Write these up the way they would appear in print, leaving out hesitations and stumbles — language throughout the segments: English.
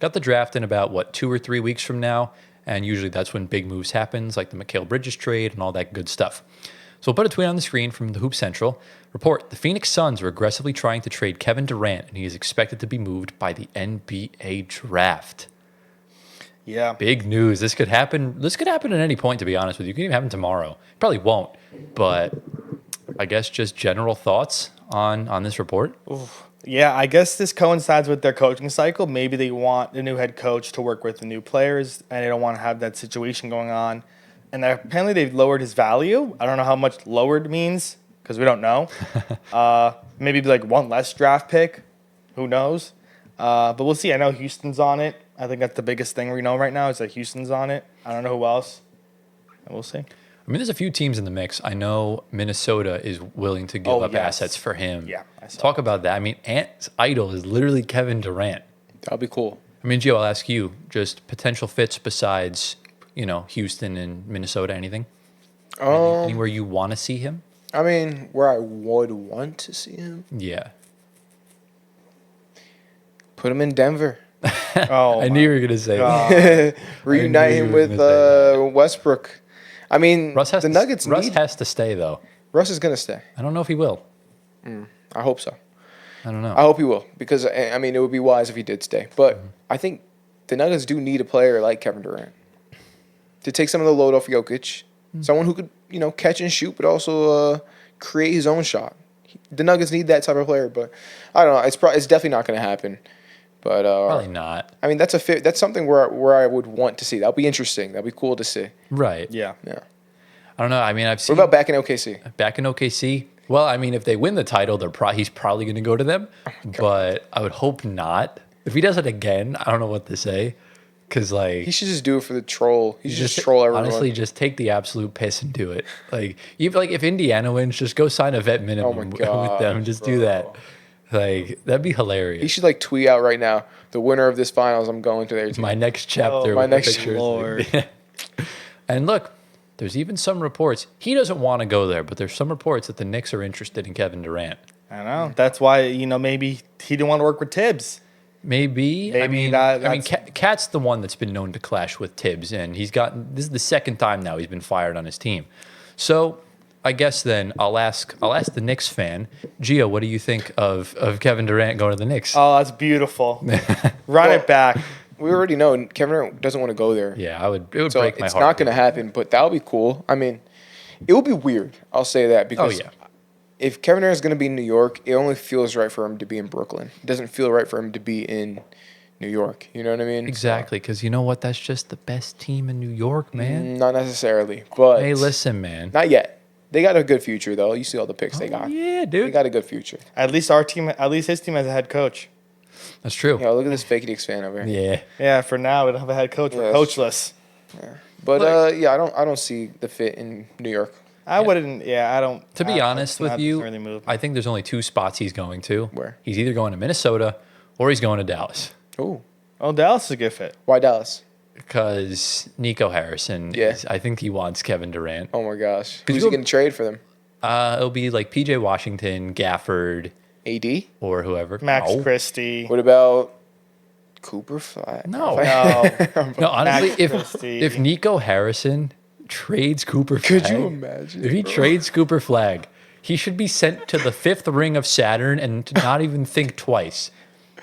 Got the draft in about, 2 or 3 weeks from now, and usually that's when big moves happens, like the Mikal Bridges trade and all that good stuff. So we'll put a tweet on the screen from the Hoop Central. Report, the Phoenix Suns are aggressively trying to trade Kevin Durant, and he is expected to be moved by the NBA draft. Yeah. Big news. This could happen. This could happen at any point, to be honest with you. It could even happen tomorrow. Probably won't, but I guess just general thoughts on this report. Oof. Yeah, I guess this coincides with their coaching cycle. Maybe they want the new head coach to work with the new players, and they don't want to have that situation going on. And apparently they've lowered his value. I don't know how much lowered means because we don't know. Maybe like one less draft pick. Who knows? But we'll see. I know Houston's on it. I think that's the biggest thing we know right now is that Houston's on it. I don't know who else. And we'll see. I mean, there's a few teams in the mix. I know Minnesota is willing to give up assets for him. Yeah, I saw Talk about that. I mean, Ant's idol is literally Kevin Durant. That'll be cool. I mean, Gio, I'll ask you, just potential fits besides, Houston and Minnesota, anything? Anywhere you want to see him? I mean, where I would want to see him? Yeah. Put him in Denver. I knew you were going to say that. Reunite him with Westbrook. I mean, the Nuggets Russ has to stay, though. Russ is going to stay. I don't know if he will. I hope so. I don't know. I hope he will because, I mean, it would be wise if he did stay. But I think the Nuggets do need a player like Kevin Durant to take some of the load off Jokic. Someone who could, catch and shoot, but also create his own shot. The Nuggets need that type of player, but I don't know. It's definitely not going to happen. But probably not. I mean, that's something where I would want to see. That'll be interesting. That'll be cool to see. Right. Yeah. Yeah. I don't know. I mean, I've seen. What about back in OKC? Back in OKC? Well, I mean, if they win the title, he's probably going to go to them. But I would hope not. If he does it again, I don't know what to say. Because, he should just do it for the troll. He should just troll everyone. Honestly, just take the absolute piss and do it. Even if Indiana wins, just go sign a vet minimum with them. Just do that. That'd be hilarious. He should tweet out right now, the winner of this finals, I'm going to their team. My next chapter. My next Lord. And look, there's even some reports. He doesn't want to go there, but there's some reports that the Knicks are interested in Kevin Durant. I know. That's why, maybe he didn't want to work with Tibbs. Maybe. Cat's the one that's been known to clash with Tibbs, and this is the second time now he's been fired on his team. So I guess then I'll ask the Knicks fan, Gio, what do you think of Kevin Durant going to the Knicks? Oh, that's beautiful. Run it back. We already know Kevin Durant doesn't want to go there. Yeah, it would break my heart. It's not going to happen, but that would be cool. I mean, it would be weird. I'll say that because if Kevin Durant is going to be in New York, it only feels right for him to be in Brooklyn. It doesn't feel right for him to be in New York. You know what I mean? Exactly, because you know what? That's just the best team in New York, man. Not necessarily, but hey, listen, man. Not yet. They got a good future, though. You see all the picks they got. Yeah, dude. They got a good future. At least his team has a head coach. That's true. Yeah, look at this fake Knicks fan over here. Yeah. Yeah, for now we don't have a head coach. We're coachless. Yeah. But I don't see the fit in New York. I wouldn't. Yeah, I don't. To be honest with you, really I think there's only two spots he's going to. Where? He's either going to Minnesota or he's going to Dallas. Oh, Dallas is a good fit. why Dallas? Because Nico Harrison, I think he wants Kevin Durant. Oh my gosh, who's he going to trade for them? It'll be like P.J. Washington, Gafford, AD, or whoever. Max Christie. What about Cooper Flag? No. No. Honestly, Max if Nico Harrison trades Cooper Flag, could you imagine? If he trades Cooper Flag, he should be sent to the fifth ring of Saturn and to not even think twice.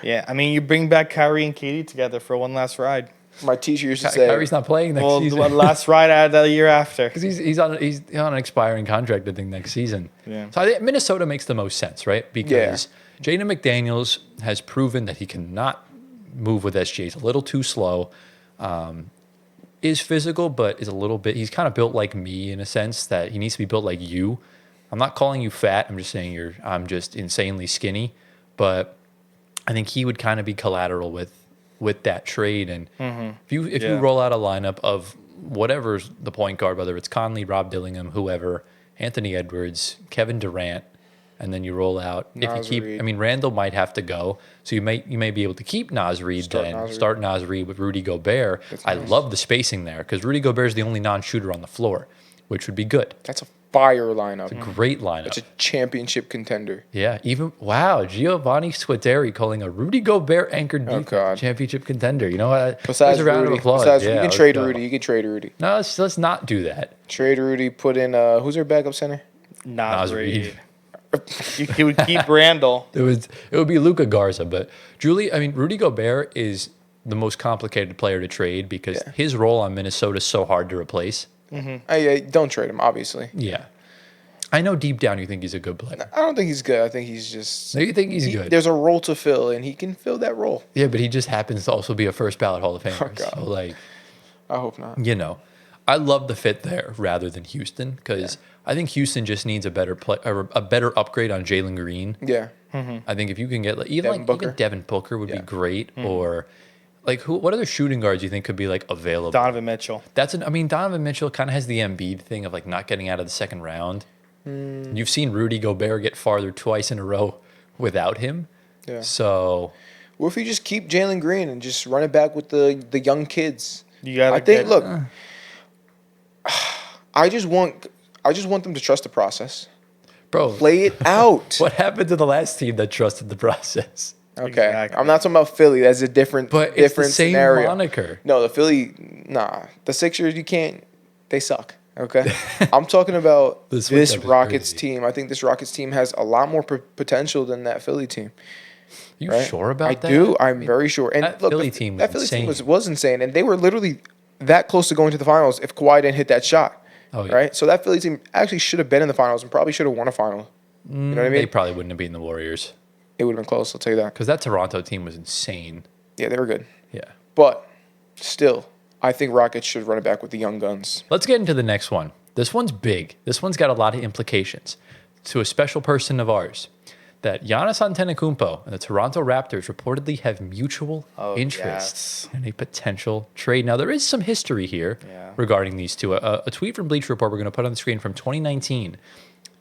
Yeah, I mean, you bring back Kyrie and Katie together for one last ride. My teacher used to say Kyrie's not playing next season. Well, last ride out of the year after. Because he's on an expiring contract, I think, next season. Yeah. So I think Minnesota makes the most sense, right? Because Jaden McDaniels has proven that he cannot move with SGA. He's a little too slow. Is physical, but is a little bit. He's kind of built like me in a sense that he needs to be built like you. I'm not calling you fat. I'm just saying I'm just insanely skinny. But I think he would kind of be collateral with that trade. And if you roll out a lineup of whatever's the point guard, whether it's Conley, Rob Dillingham, whoever, Anthony Edwards, Kevin Durant, and then you roll out. Randall might have to go, so you may be able to keep Naz Reid, start Naz Reid with Rudy Gobert. I love the spacing there because Rudy Gobert is the only non-shooter on the floor, which would be good. That's a fire lineup. Great lineup. It's a championship contender. Yeah, Giovanni Squideri calling a Rudy Gobert anchored defense God. championship contender. You know what? Besides There's a round Rudy, of applause. you can let's trade go. Rudy. You can trade Rudy. No, let's not do that. Trade Rudy. Put in who's their backup center? Not Nas Reed. Reed. He would keep Randall. It would be Luka Garza, but Rudy Gobert is the most complicated player to trade because his role on Minnesota is so hard to replace. Don't trade him, obviously. Yeah. I know deep down you think he's a good player. I don't think he's good. I think he's just. No, you think he's good. There's a role to fill, and he can fill that role. Yeah, but he just happens to also be a first ballot Hall of Famer. God. So, I hope not. I love the fit there rather than Houston because I think Houston just needs a better a better upgrade on Jalen Green. Yeah. I think if you can get even Devin Booker would be great, or what other shooting guards do you think could be available? Donovan Mitchell. Donovan Mitchell kind of has the Embiid thing of not getting out of the second round. You've seen Rudy Gobert get farther twice in a row without him. Yeah. So, what if you just keep Jalen Green and just run it back with the young kids? Look, I just want them to trust the process. bro, Play it out. what happened to the last team that trusted the process? Okay. Exactly. I'm not talking about Philly. That's a different It's the same scenario. moniker. No, the Philly, the Sixers, they suck. Okay. I'm talking about The switch this up is Rockets crazy. team. I think this Rockets team has a lot more potential than that Philly team. You Right? sure about I that? do. I'm very sure. And that look, Philly team that was Philly team insane. was insane, and they were literally that close to going to the finals if Kawhi didn't hit that shot. Oh, yeah. Right. So that Philly team actually should have been in the finals and probably should have won a final. You know what I mean? They probably wouldn't have beaten the Warriors It would have been close. I'll tell you that. because that Toronto team was insane. Yeah, they were good. Yeah. But still, I think Rockets should run it back with the young guns. Let's get into the next one. This one's big. This one's got a lot of implications to a special person of ours. That Giannis Antetokounmpo and the Toronto Raptors reportedly have mutual interests in a potential trade. Now, there is some history here regarding these two. A tweet from Bleacher Report we're going to put on the screen from 2019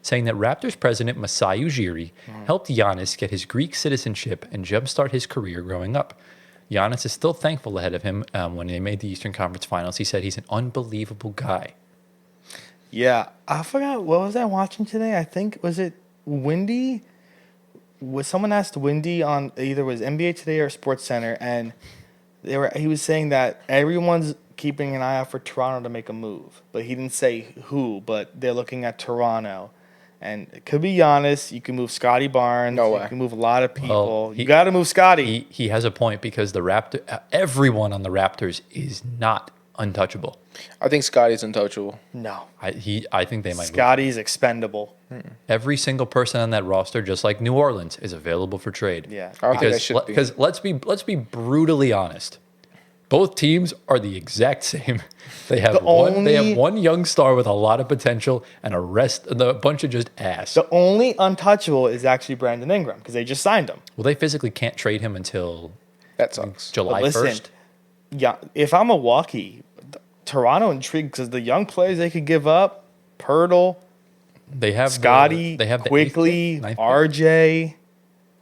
saying that Raptors president Masai Ujiri helped Giannis get his Greek citizenship and jumpstart his career growing up. Giannis is still thankful ahead of him when they made the Eastern Conference Finals. He said he's an unbelievable guy. Yeah, I forgot what was I watching today. I think was it Wendy. Was someone asked Wendy on either was NBA Today or Sports Center, and he was saying that everyone's keeping an eye out for Toronto to make a move, but he didn't say who. But they're looking at Toronto, and it could be Giannis. You can move Scotty Barnes. No way. You can move a lot of people. Well, You got to move Scotty. He has a point because everyone on the Raptors is not untouchable. I think Scotty's untouchable. No, I think they might move. Scotty's expendable. Every single person on that roster, just like New Orleans, is available for trade. Yeah. I don't think that should be. Because let's be brutally honest. Both teams are the exact same. They have one young star with a lot of potential and a bunch of just ass. The only untouchable is actually Brandon Ingram because they just signed him. Well, they physically can't trade him until That sucks. July But listen, 1st. Yeah, if I'm Milwaukee, Toronto intrigued because the young players they could give up, Pirtle, They have Scotty, they have the Quickly, 8th pick, 9th pick. RJ.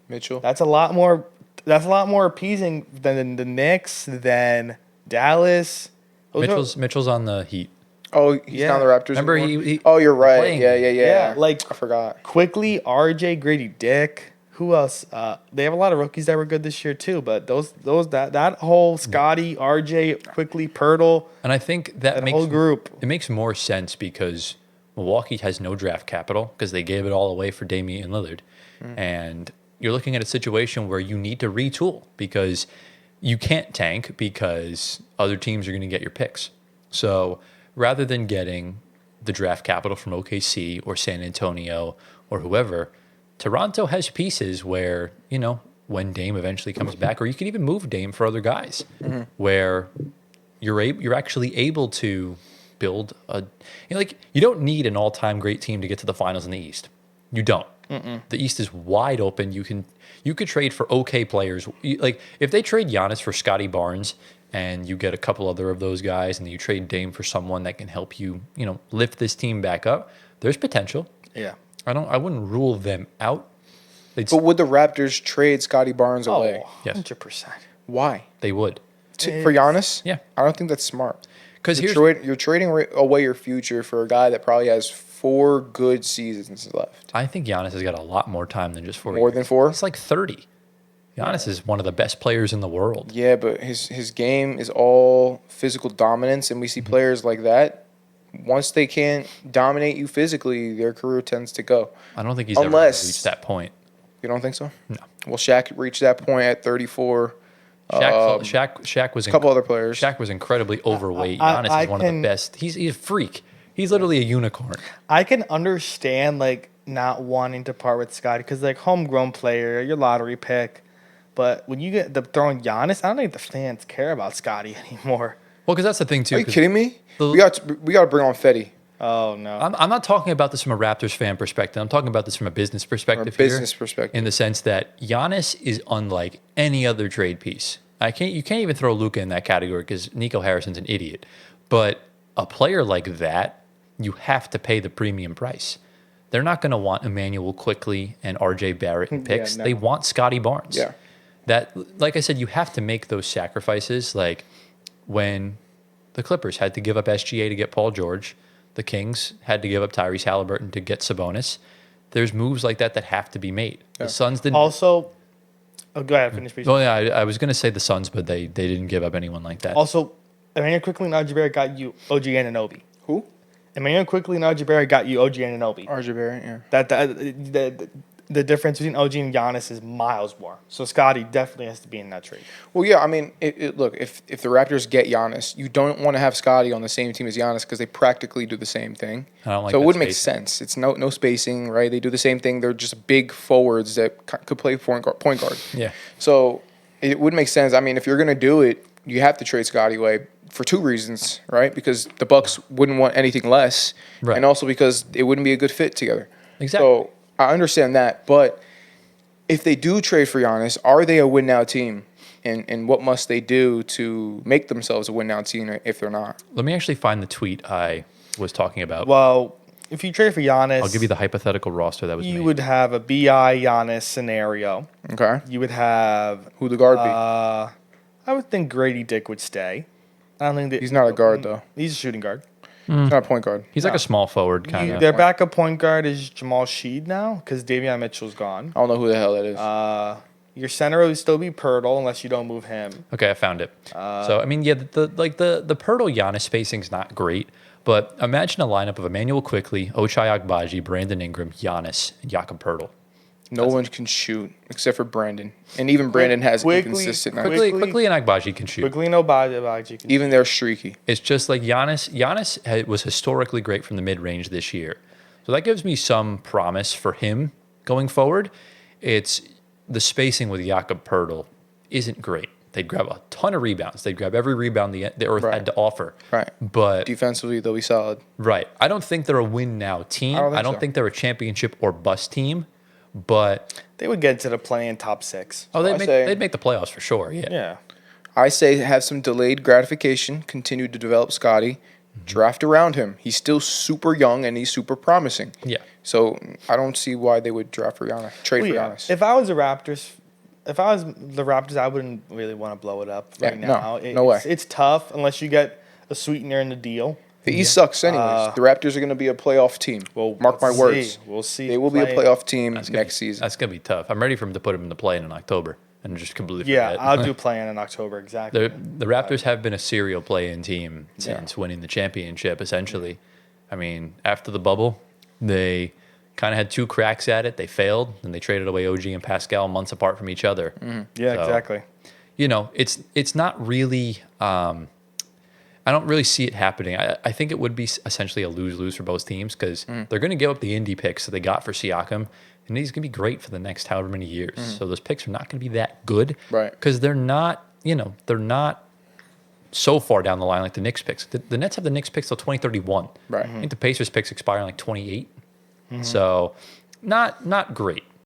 Mitchell. That's a lot more. That's a lot more appeasing than the Knicks, than Dallas. Mitchell's on the Heat. Oh, he's Yeah. down the Raptors. Remember, anymore? Oh, you're right. playing. Yeah. like I forgot. Quickly, RJ, Grady Dick. Who else? They have a lot of rookies that were good this year too. But that whole Scotty, RJ, Quickly, Pirtle, And I think that whole group. It makes more sense because Milwaukee has no draft capital because they gave it all away for Damian Lillard. And you're looking at a situation where you need to retool because you can't tank because other teams are going to get your picks. So rather than getting the draft capital from OKC or San Antonio or whoever, Toronto has pieces where, when Dame eventually comes back, or you can even move Dame for other guys, where you're actually able to build you don't need an all-time great team to get to the finals in the East. You don't. The East is wide open. You could trade for okay players. If they trade Giannis for Scotty Barnes and you get a couple other of those guys, and then you trade Dame for someone that can help you, lift this team back up, there's potential. Yeah. I wouldn't rule them out. But would the Raptors trade Scotty Barnes away? Yes. 100%. Why? They would. For Giannis? Yeah. I don't think that's smart. Because You're trading away your future for a guy that probably has 4 good seasons left. I think Giannis has got a lot more time than just 4 More years. than 4? It's like 30. Giannis is one of the best players in the world. Yeah, but his game is all physical dominance, and we see players like that. Once they can't dominate you physically, their career tends to go. I don't think he's ever going to reach that point. You don't think so? No. Well, Shaq reached that point at 34. Shaq was a couple other players. Shaq was incredibly overweight. Giannis is one of the best. He's a freak. He's literally a unicorn. I can understand like not wanting to part with Scotty because like homegrown player, your lottery pick. But when you get the throwing Giannis, I don't think the fans care about Scotty anymore. Well, because that's the thing too. Are you kidding me? We got to bring on Fetty. Oh no! I'm not talking about this from a Raptors fan perspective. I'm talking about this from a business perspective. In the sense that Giannis is unlike any other trade piece. You can't even throw Luka in that category because Nico Harrison's an idiot. But a player like that, you have to pay the premium price. They're not going to want Emmanuel Quickley and RJ Barrett in picks. They want Scotty Barnes. Yeah. That, like I said, you have to make those sacrifices. Like when the Clippers had to give up SGA to get Paul George, the Kings had to give up Tyrese Halliburton to get Sabonis. There's moves like that have to be made. Yeah. The Suns didn't. Also, go ahead, finish. Oh yeah, I was going to say the Suns, but they didn't give up anyone like that. Also, Emmanuel Quickley and RJ Barrett got you OG Anunoby. Who? Emmanuel Quickley and RJ Barrett got you OG Anunoby. RJ Barrett, yeah. The difference between OG and Giannis is miles more. So Scotty definitely has to be in that trade. Well, yeah, I mean, look, if the Raptors get Giannis, you don't want to have Scotty on the same team as Giannis because they practically do the same thing. I don't like so it that wouldn't make spacing. sense. It's no spacing, right? They do the same thing. They're just big forwards that could play point guard. Yeah. So it would make sense. I mean, if you're going to do it, you have to trade Scotty away for 2 reasons, right? Because the Bucks wouldn't want anything less, right. And also because it wouldn't be a good fit together. Exactly. So I understand that, but if they do trade for Giannis, are they a win-now team? And what must they do to make themselves a win-now team if they're not? Let me actually find the tweet I was talking about. Well, if you trade for Giannis, I'll give you the hypothetical roster that was made. You would have a BI Giannis scenario. Okay. You would have... Who the guard be? I would think Grady Dick would stay. I don't think that... He's not a guard, though. He's a shooting guard. He's not a point guard. He's like a small forward kind of. Their backup point guard is Jamal Sheed now because Davion Mitchell's gone. I don't know who the hell that is. Your center would still be Pirtle unless you don't move him. Okay, I found it. So I mean, yeah, the Pirtle Giannis spacing's not great, but imagine a lineup of Emmanuel Quickley, Ochai Agbaji, Brandon Ingram, Giannis, and Jakob Pirtle. No one can shoot except for Brandon, and even Brandon has inconsistent nights. Quickly and Agbaji can shoot. Quickly and Agbaji can even they're streaky. It's just like Giannis was historically great from the mid-range this year. So that gives me some promise for him going forward. It's the spacing with Jakob Pirtle isn't great. They'd grab a ton of rebounds. They'd grab every rebound the Earth had to offer. Right. But defensively, they'll be solid. Right. I don't think they're a win-now team. I don't think they're a championship or bust team. But they would get to the play-in top 6. Oh, they'd make the playoffs for sure. Yeah. I say have some delayed gratification. Continue to develop Scotty. Draft around him. He's still super young and he's super promising. Yeah. So I don't see why they would draft for Giannis. Trade for Giannis. If I was the Raptors, I wouldn't really want to blow it up right now. No way. It's tough unless you get a sweetener in the deal. The East sucks anyways. The Raptors are going to be a playoff team. Well, mark my words. We'll see. They will be a playoff team next season. That's going to be tough. I'm ready for him to put him in the play-in October and just completely forget. I'll do play-in in October, exactly. The Raptors have been a serial play-in team since winning the championship, essentially. I mean, after the bubble, they kind of had 2 cracks at it. They failed, and they traded away OG and Pascal months apart from each other. Yeah, exactly. You know, it's not really... I don't really see it happening. I think it would be essentially a lose-lose for both teams because they're going to give up the indie picks that they got for Siakam, and he's going to be great for the next however many years. So those picks are not going to be that good, right? Because they're not so far down the line like the Knicks picks. The Nets have the Knicks picks till 2031. Right. I think the Pacers picks expire in like 28. So not great.